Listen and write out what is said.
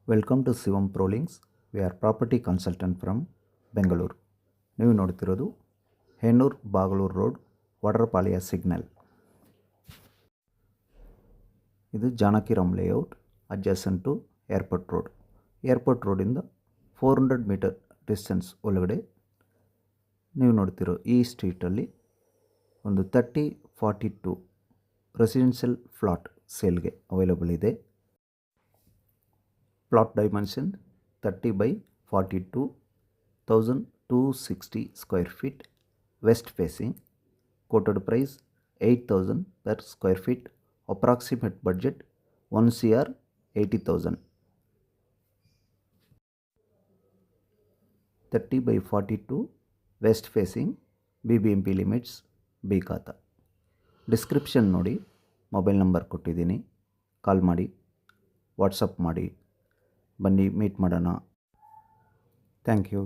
Welcome to Shivam ಪ್ರೋಲಿಂಗ್ಸ್. We are property consultant from Bengaluru. ನೀವು ನೋಡ್ತಿರೋದು ಹೆಣ್ಣೂರು ಬಾಗಲೂರು ರೋಡ್, ವಡರಪಾಳ್ಯ ಸಿಗ್ನಲ್. ಇದು Janakiram layout, adjacent to airport road. Airport ರೋಡಿಂದ 400 ಮೀಟರ್ ಡಿಸ್ಟೆನ್ಸ್ ಒಳಗಡೆ ನೀವು ನೋಡ್ತಿರೋ ಈ ಸ್ಟ್ರೀಟಲ್ಲಿ ಒಂದು 3042 ರೆಸಿಡೆನ್ಷಿಯಲ್ ಫ್ಲಾಟ್ ಸೇಲ್ಗೆ ಅವೈಲಬಲ್ ಇದೆ. Plot dimension 30 by 42, 1260 square feet, west facing. Quoted price 8,000 per square feet. Approximate budget 1 crore 80,000. 30 by 42 west facing, BBMP limits, B khata. Description ನೋಡಿ, mobile number ಕೊಟ್ಟಿದ್ದೀನಿ, call ಮಾಡಿ, WhatsApp ಮಾಡಿ, ಬನ್ನಿ ಮೀಟ್ ಮಾಡೋಣ. Thank you.